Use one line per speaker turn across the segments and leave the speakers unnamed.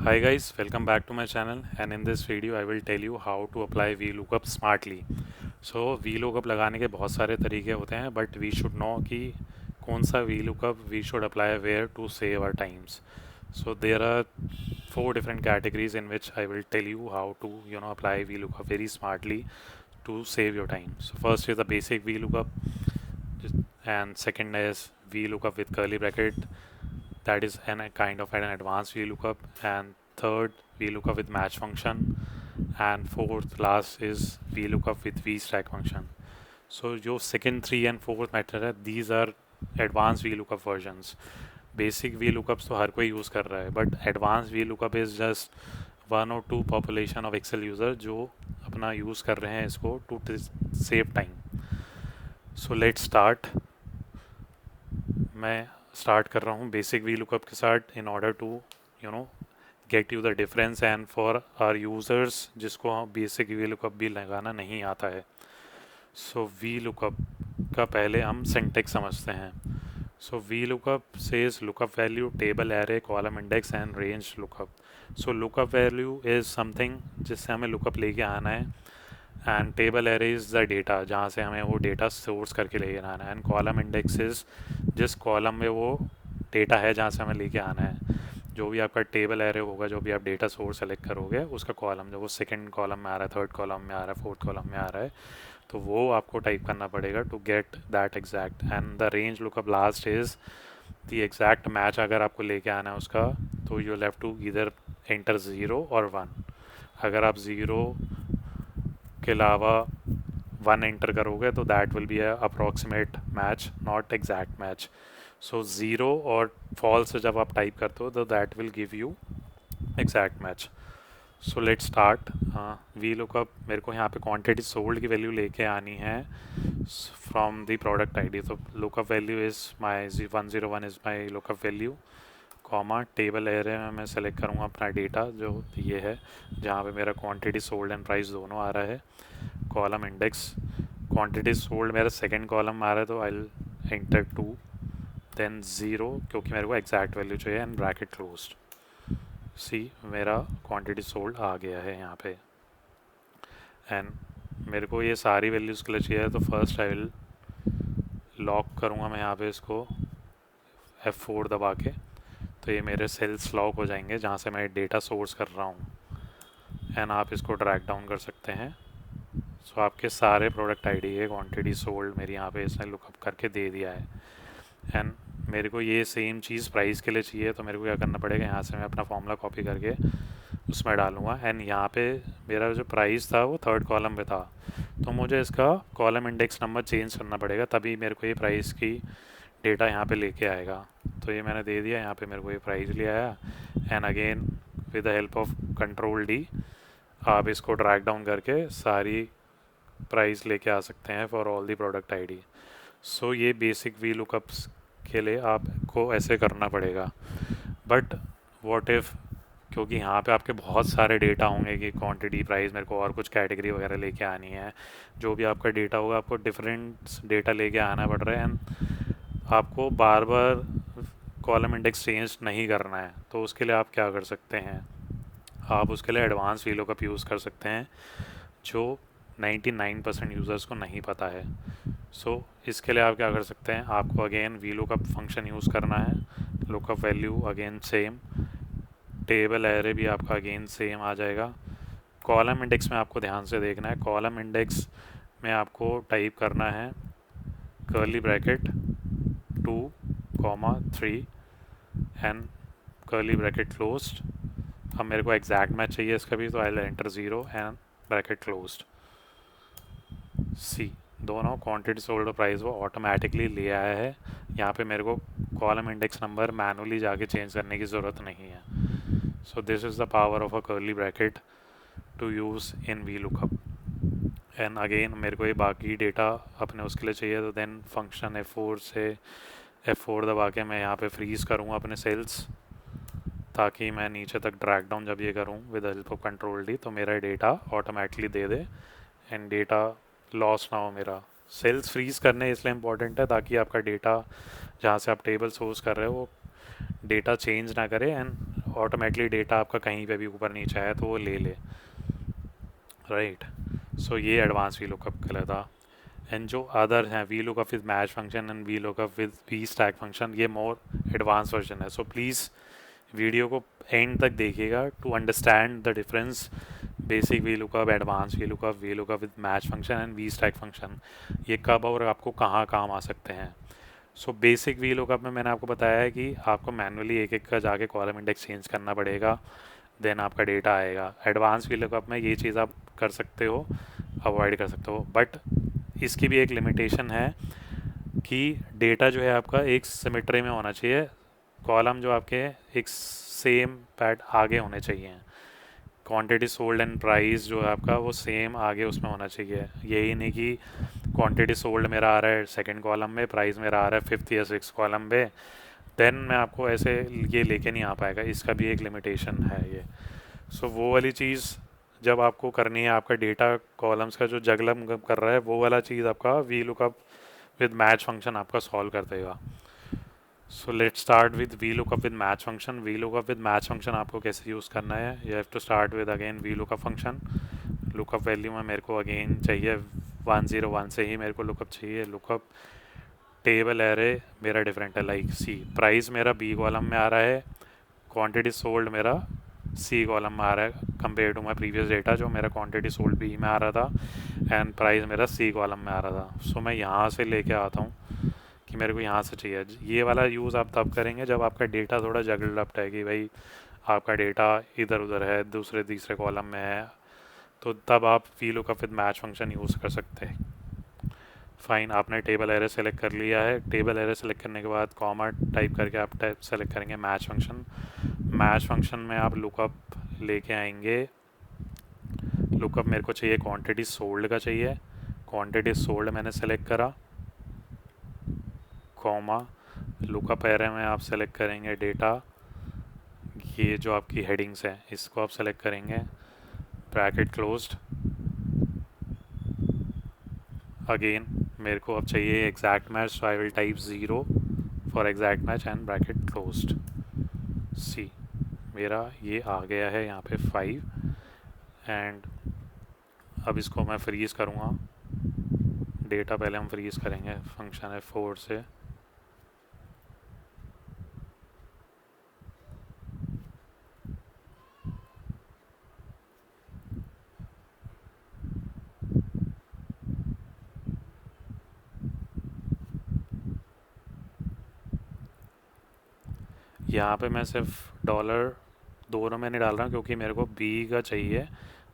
Hi guys, welcome back to my channel and in this video I will tell you how to apply VLOOKUP smartly. So VLOOKUP लगाने के बहुत सारे तरीके होते हैं but we should know कि कौन सा VLOOKUP we should apply where to save our times. So there are four different categories in which I will tell you how to apply VLOOKUP very smartly to save your time. So first is the basic VLOOKUP and second is VLOOKUP with curly bracket, that is a kind of an advanced VLOOKUP, and third VLOOKUP with match function, and fourth last is VLOOKUP with VStack function. So जो second, three and fourth method है, these are advanced VLOOKUP versions. Basic VLOOKUPs तो हर कोई use कर रहा है, but advance VLOOKUP is just one और two population of Excel user जो अपना यूज़ कर रहे हैं इसको to save time. So let's start. मैं स्टार्ट कर रहा हूँ बेसिक VLOOKUP के साथ in order to you know get you the difference and for our users जिसको बेसिक VLOOKUP भी लगाना नहीं आता है. सो VLOOKUP का पहले हम सिंटेक्स समझते हैं. सो VLOOKUP says lookup value, table array, column index and range lookup. So lookup value is something जिससे हमें lookup लेके आना है, and table array is the data जहाँ से हमें वो डेटा सोर्स करके लेके आना है, एंड कॉलम इंडेक्स इज़ जिस कॉलम में वो डेटा है जहाँ से हमें लेके आना है. जो भी आपका टेबल एरे होगा, जो भी आप डेटा सोर्स सेलेक्ट करोगे उसका कॉलम, जो वो सेकंड कॉलम में आ रहा है, थर्ड कॉलम में आ रहा है, फोर्थ कॉलम में आ रहा है, तो वो आपको टाइप करना पड़ेगा to get that exact. And the range lookup last is the exact match अगर आपको लेके आना है उसका, तो you have to either enter zero और वन. अगर आप ज़ीरो के अलावा वन एंटर करोगे तो that will be approximate match, not exact match. So zero और फॉल्स जब आप टाइप करते हो तो that will give you exact match. So let start. VLOOKUP मेरे को यहाँ पे क्वांटिटी सोल्ड की वैल्यू लेके आनी है फ्रॉम द प्रोडक्ट आईडी. तो lookup value is my 101 is my lookup value, comma table array में मैं सेलेक्ट करूँगा अपना डेटा जो ये है, जहाँ पे मेरा क्वांटिटी सोल्ड एंड प्राइस दोनों आ रहा है. कॉलम इंडेक्स, क्वांटिटी सोल्ड मेरा सेकंड कॉलम में आ रहा है तो आई एंटर 2, देन ज़ीरो क्योंकि मेरे को एग्जैक्ट वैल्यू चाहिए, एंड ब्रैकेट क्लोज्ड. सी मेरा क्वांटिटी सोल्ड आ गया है यहाँ पे, एंड मेरे को ये सारी वैल्यूज़ के लिए चाहिए. तो फर्स्ट आई विल लॉक करूँगा मैं यहाँ पे इसको F4 दबा के, तो ये मेरे सेल्स लॉक हो जाएंगे जहाँ से मैं डेटा सोर्स कर रहा हूँ, एंड आप इसको ड्रैग डाउन कर सकते हैं. सो आपके सारे प्रोडक्ट आईडी है क्वांटिटी सोल्ड मेरी यहाँ पे इसने लुकअप करके दे दिया है. एंड मेरे को ये सेम चीज़ प्राइस के लिए चाहिए, तो मेरे को क्या करना पड़ेगा, यहाँ से मैं अपना फॉर्मूला कॉपी करके उसमें डालूँगा, एंड यहाँ पे मेरा जो प्राइस था वो थर्ड कॉलम पे था, तो मुझे इसका कॉलम इंडेक्स नंबर चेंज करना पड़ेगा, तभी मेरे को ये प्राइस की डेटा यहाँ पे लेके आएगा. तो ये मैंने दे दिया, यहाँ पे मेरे को ये प्राइस ले आया, and again with the help of control D आप इसको ड्रैग डाउन करके सारी प्राइस लेके आ सकते हैं for all the product ID. So ये बेसिक VLOOKUPs के लिए आपको ऐसे करना पड़ेगा. बट व्हाट इफ़, क्योंकि यहाँ पे आपके बहुत सारे डेटा होंगे कि क्वांटिटी, प्राइस, मेरे को और कुछ कैटेगरी वगैरह लेके आनी है, जो भी आपका डेटा होगा आपको डिफरेंट डेटा लेके आना पड़ रहा है, एंड आपको बार बार कॉलम इंडेक्स चेंज नहीं करना है. तो उसके लिए आप क्या कर सकते हैं, आप उसके लिए एडवांस VLOOKUP यूज़ कर सकते हैं जो 99% यूज़र्स को नहीं पता है. सो इसके लिए आप क्या कर सकते हैं, आपको अगेन VLOOKUP फंक्शन यूज़ करना है. Lookup value again same, table array भी आपका अगेन सेम आ जाएगा. कॉलम इंडेक्स में आपको ध्यान से देखना है, कॉलम इंडेक्स में आपको टाइप करना है curly bracket 2, 3 and curly bracket closed. अब मेरे को एग्जैक्ट मैच चाहिए इसका भी, तो I will enter zero and bracket closed. See दोनों क्वांटिटी सोल्ड प्राइस वो ऑटोमेटिकली ले आया है. यहाँ पे मेरे को कॉलम इंडेक्स नंबर मैनुअली जाके चेंज करने की ज़रूरत नहीं है. So this is the power of a curly bracket to use in VLOOKUP. And again मेरे को ये बाकी डेटा अपने उसके लिए चाहिए, तो देन फंक्शन F4 से F4 दबा के मैं यहाँ पे फ्रीज़ करूँगा अपने सेल्स, ताकि मैं नीचे तक ड्रैग डाउन जब ये करूँ with help of control D तो मेरा data automatically they they, and data loss ना हो. मेरा सेल्स फ्रीज़ करने इसलिए इम्पोर्टेंट है ताकि आपका डेटा जहाँ से आप टेबल सोर्स कर रहे हो वो डेटा चेंज ना करे, एंड ऑटोमेटिकली डेटा आपका कहीं पे भी ऊपर नीचे आया तो वो ले ले, राइट। सो ये एडवांस वी लुकअप कहलाता। एंड जो अदर हैं V lookup with match function and V lookup with V stack function, ये मोर एडवांस वर्जन है। सो प्लीज़ वीडियो को एंड तक देखिएगा to understand the difference basic V lookup, advance V lookup with match function and V stack function, ये कब और आपको कहाँ काम आ सकते हैं। सो बेसिक वी लुकअप में मैंने आपको बताया है कि आपको मैनुअली एक एक का जाके कॉलम इंडेक्स चेंज करना पड़ेगा, देन आपका डेटा आएगा। एडवांस वी लुकअप में ये चीज़ आप कर सकते हो, अवॉइड कर सकते हो, बट इसकी भी एक लिमिटेशन है कि डेटा जो है आपका एक सिमेट्री में होना चाहिए, कॉलम जो आपके एक सेम पैड आगे होने चाहिए, क्वांटिटी सोल्ड एंड प्राइस जो है आपका वो सेम आगे उसमें होना चाहिए। यही नहीं कि क्वांटिटी सोल्ड मेरा आ रहा है सेकंड कॉलम में, प्राइस मेरा आ रहा है फिफ्थ या सिक्स कॉलम में, देन मैं आपको ऐसे ये लेके नहीं आ पाएगा, इसका भी एक लिमिटेशन है ये। सो वो वाली चीज़ जब आपको करनी है, आपका डेटा कॉलम्स का जो जगलम कर रहा है वो वाला चीज़ आपका V lookup with match function आपका सॉल्व कर देगा। So let's start with V lookup with match function. V lookup with match function आपको कैसे यूज़ करना है, you have to start with again V lookup function. Lookup value में मेरे को अगेन चाहिए 101 से ही मेरे को लुकअप चाहिए। लुकअप टेबल एरे मेरा डिफरेंट है, लाइक सी प्राइस मेरा बी कॉलम में आ रहा है, क्वांटिटी सोल्ड मेरा सी कॉलम में आ रहा है compare to my previous data जो मेरा क्वांटिटी सोल्ड बी में आ रहा था एंड प्राइस मेरा सी कॉलम में आ रहा था। सो मैं यहाँ से लेके आता हूँ कि मेरे को यहाँ से चाहिए। ये वाला यूज़ आप तब करेंगे जब आपका डेटा थोड़ा जगल्ड अप है कि भाई आपका डेटा इधर उधर है, दूसरे तीसरे कॉलम में है, तो तब आप we lookup with match function use कर सकते हैं। फाइन, आपने टेबल एरे सेलेक्ट कर लिया है। टेबल एरे सेलेक्ट करने के बाद कॉमा टाइप करके आप टाइप सेलेक्ट करेंगे मैच फंक्शन। मैच फंक्शन में आप लुकअप लेके आएंगे। लुकअप मेरे को चाहिए क्वांटिटी सोल्ड का चाहिए, क्वांटिटी सोल्ड मैंने सेलेक्ट करा, कॉमा लुकअप एरे में आप सेलेक्ट करेंगे डेटा, ये जो आपकी हेडिंग्स है इसको आप सेलेक्ट करेंगे, ब्रैकेट क्लोज्ड। अगेन मेरे को अब चाहिए exact match, so I will type 0 for exact match and bracket closed. See मेरा ये आ गया है यहाँ पे 5 एंड अब इसको मैं फ्रीज़ करूँगा। डेटा पहले हम फ्रीज़ करेंगे, फंक्शन है 4 से। यहाँ पे मैं सिर्फ डॉलर दोनों में नहीं डाल रहा हूँ क्योंकि मेरे को बी का चाहिए,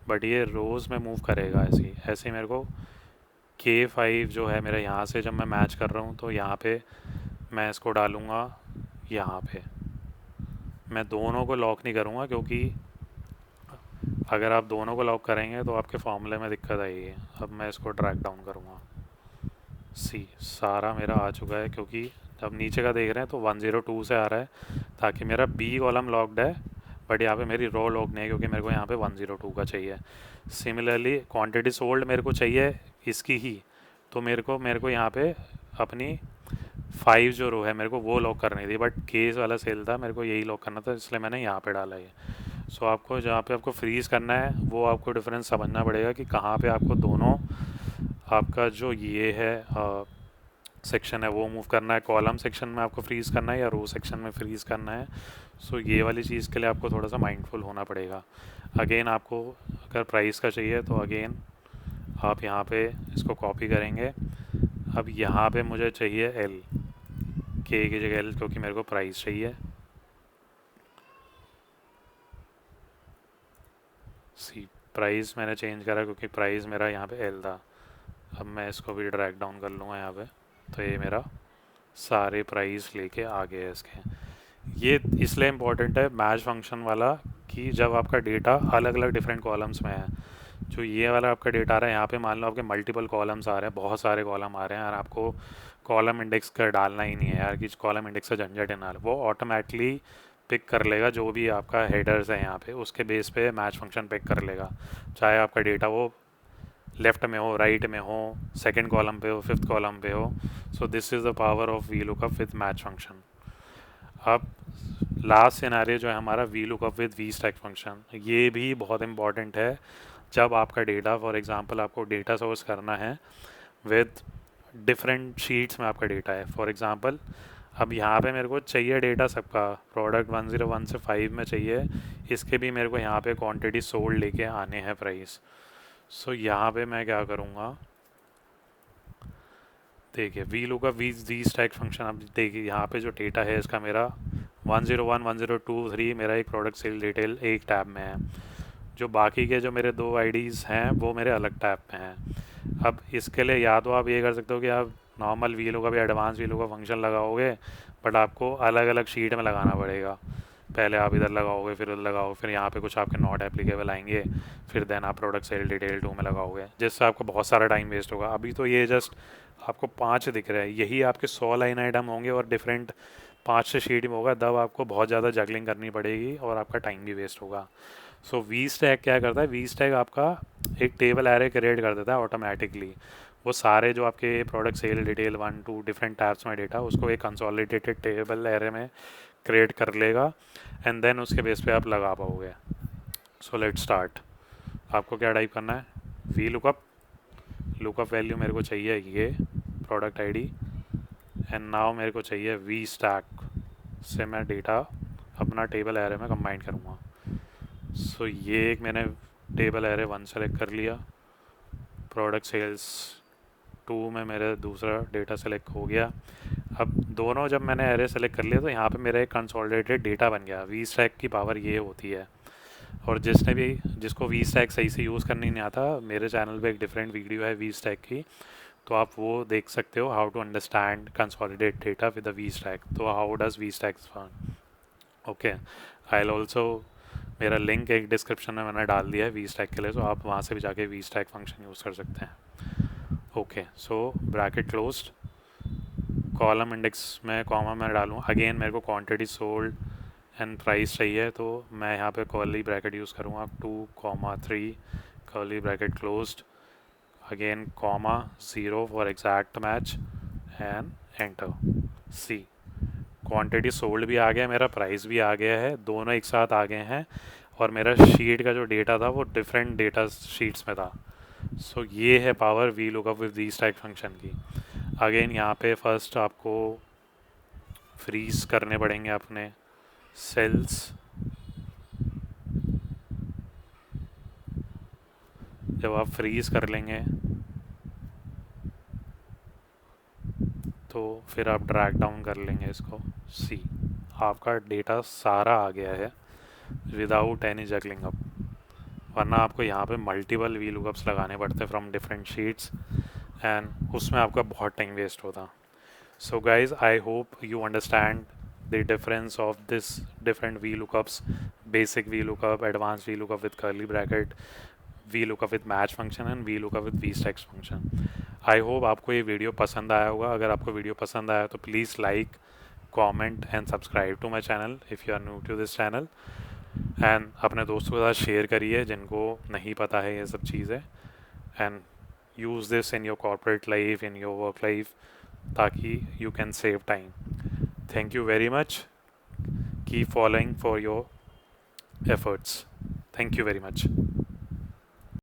बट ये रोज़ में मूव करेगा ऐसे ऐसे मेरे को K5 जो है मेरा यहाँ से जब मैं मैच कर रहा हूँ तो यहाँ पे मैं इसको डालूँगा, यहाँ पे मैं दोनों को लॉक नहीं करूँगा क्योंकि अगर आप दोनों को लॉक करेंगे तो आपके फॉर्मूले में दिक्कत आएगी। अब मैं इसको ड्रैग डाउन करूँगा। सी सारा मेरा आ चुका है क्योंकि जब नीचे का देख रहे हैं तो 102 से आ रहा है ताकि मेरा बी कॉलम लॉक्ड है, बट यहाँ पे मेरी रो लॉक नहीं है क्योंकि मेरे को यहाँ पे 102 का चाहिए। सिमिलरली क्वांटिटी सोल्ड मेरे को चाहिए इसकी ही, तो मेरे को यहाँ पे अपनी 5 जो रो है मेरे को वो लॉक करनी थी, बट केस वाला सेल था, मेरे को यही लॉक करना था, इसलिए मैंने यहाँ पे डाला है। सो आपको जहाँ पे आपको फ्रीज़ करना है वो आपको डिफरेंस समझना पड़ेगा कि कहाँ पे आपको दोनों आपका जो ये है सेक्शन है वो मूव करना है, कॉलम सेक्शन में आपको फ्रीज़ करना है या रो सेक्शन में फ्रीज़ करना है। सो ये वाली चीज़ के लिए आपको थोड़ा सा माइंडफुल होना पड़ेगा। अगेन आपको अगर प्राइस का चाहिए तो अगेन आप यहाँ पे इसको कॉपी करेंगे। अब यहाँ पे मुझे चाहिए एल, के की जगह एल क्योंकि मेरे को प्राइस चाहिए। सी प्राइस मैंने चेंज करा क्योंकि प्राइस मेरा यहाँ पे एल था। अब मैं इसको भी ड्रैग डाउन कर लूँगा यहाँ पे, तो ये मेरा सारे प्राइस लेके आ गए इसके। ये इसलिए इम्पोर्टेंट है मैच फंक्शन वाला कि जब आपका डेटा अलग अलग डिफरेंट कॉलम्स में है, जो ये वाला आपका डेटा आ रहा है यहाँ पे मान लो आपके मल्टीपल कॉलम्स आ रहे हैं, बहुत सारे कॉलम आ रहे हैं और आपको कॉलम इंडेक्स का डालना ही नहीं है यार कि कॉलम इंडेक्स का झंझट है ना, वो ऑटोमेटिकली पिक कर लेगा जो भी आपका हेडर्स है यहाँ पे, उसके बेस पे मैच फंक्शन पिक कर लेगा, चाहे आपका डेटा वो लेफ्ट में हो, राइट में हो, सेकंड कॉलम पे हो, फिफ्थ कॉलम पे हो। So this is the power of V lookup with match function. अब लास्ट सिनेरियो जो है हमारा V lookup with V stack function, ये भी बहुत इंपॉर्टेंट है जब आपका डेटा, फॉर एग्जांपल आपको डेटा सोर्स करना है विद डिफरेंट शीट्स में आपका डेटा है। फॉर एग्जांपल अब यहाँ पे मेरे को चाहिए डेटा सबका, प्रोडक्ट 101 से 5 में चाहिए, इसके भी मेरे को यहाँ पे क्वांटिटी सोल्ड लेके आने हैं प्राइस। सो यहाँ पे मैं क्या करूँगा, देखिए V lookup V V stack function. अब देखिए यहाँ पे जो डेटा है इसका मेरा 101 102 3 मेरा एक प्रोडक्ट सेल डिटेल एक टैब में है, जो बाकी के जो मेरे दो आईडीज़ हैं वो मेरे अलग टैब में हैं। अब इसके लिए या तो आप ये कर सकते हो कि आप नॉर्मल वी लुकअप या एडवांस वी लुकअप फंक्शन लगाओगे, बट आपको अलग अलग शीट में लगाना पड़ेगा। पहले आप इधर लगाओगे, फिर उधर लगाओ, फिर यहाँ पे कुछ आपके नॉट एप्लीकेबल आएंगे, फिर देन आप प्रोडक्ट सेल डिटेल 2 में लगाओगे, जिससे आपको बहुत सारा टाइम वेस्ट होगा। अभी तो ये जस्ट आपको 5 दिख रहा है, यही आपके 100 लाइन आइटम होंगे और डिफरेंट 5 से शीट में होगा, तब आपको बहुत ज़्यादा जगलिंग करनी पड़ेगी और आपका टाइम भी वेस्ट होगा। सो वी स्टैक क्या करता है, वी स्टैक आपका एक टेबल एरे क्रिएट कर देता है ऑटोमेटिकली। वो सारे जो आपके product sale detail 1 2 different tabs में डेटा, उसको एक कंसोलिडेटेड टेबल एरे में क्रिएट कर लेगा एंड देन उसके बेस पे आप लगा पाओगे। सो लेट स्टार्ट। आपको क्या टाइप करना है, वी लुकअप, लुकअप वैल्यू मेरे को चाहिए ये प्रोडक्ट आईडी, एंड नाउ मेरे को चाहिए वी स्टैक से मैं डेटा अपना टेबल एरे में कंबाइन करूँगा। सो ये एक मैंने टेबल एरे 1 सेलेक्ट कर लिया, प्रोडक्ट सेल्स 2 में मेरा दूसरा डेटा सेलेक्ट हो गया। अब दोनों जब मैंने एरे सेलेक्ट कर लिया तो यहाँ पे मेरा एक कंसोलिडेटेड डेटा बन गया। वी स्टैक की पावर ये होती है। और जिसको वी स्टैक सही से यूज़ करने नहीं आता, मेरे चैनल पे एक डिफरेंट वीडियो है वी स्टैक की, तो आप वो देख सकते हो, how to understand consolidate data with the V stack. तो how does V stack fun, okay. I will also, मेरा लिंक एक डिस्क्रिप्शन में मैंने डाल दिया है वी स्टैक के लिए, तो आप वहाँ से भी जाके वी स्टैक फंक्शन यूज़ कर सकते हैं। Okay, so bracket closed, column index में कॉमा मैं डालूँ, अगेन मेरे को क्वांटिटी सोल्ड एंड प्राइस चाहिए, तो मैं यहाँ पे कर्ली ब्रैकेट यूज़ करूँगा 2, 3 curly bracket closed, again comma 0 for exact match and enter. See, quantity sold भी आ गया, मेरा प्राइस भी आ गया है, दोनों एक साथ आ गए हैं, और मेरा शीट का जो डेटा था वो डिफरेंट डेटा शीट्स में था। सो ये है power V lookup with V stack function की। अगेन यहाँ पे फर्स्ट आपको फ्रीज करने पड़ेंगे अपने सेल्स। जब आप फ्रीज कर लेंगे तो फिर आप ड्रैग डाउन कर लेंगे इसको। सी, आपका डेटा सारा आ गया है विदाउट एनी जगलिंग अप, वरना आपको यहाँ पे मल्टीपल वी लुकअप्स लगाने पड़ते फ्रॉम डिफरेंट शीट्स एंड उसमें आपका बहुत टाइम वेस्ट होता। So guys, I hope you understand the difference of this different VLOOKUPs, basic VLOOKUP, advanced VLOOKUP with curly bracket, VLOOKUP with match function and VLOOKUP with VSTEX function. I hope आपको ये video पसंद आया होगा। अगर आपको video पसंद आया तो please like, comment and subscribe to my channel if you are new to this channel, and अपने दोस्तों के साथ शेयर करिए जिनको नहीं पता है ये सब चीज़ें, and use this in your corporate life, in your work life, ताकि you can save time. Thank you very much. Keep following for your efforts. Thank you very much.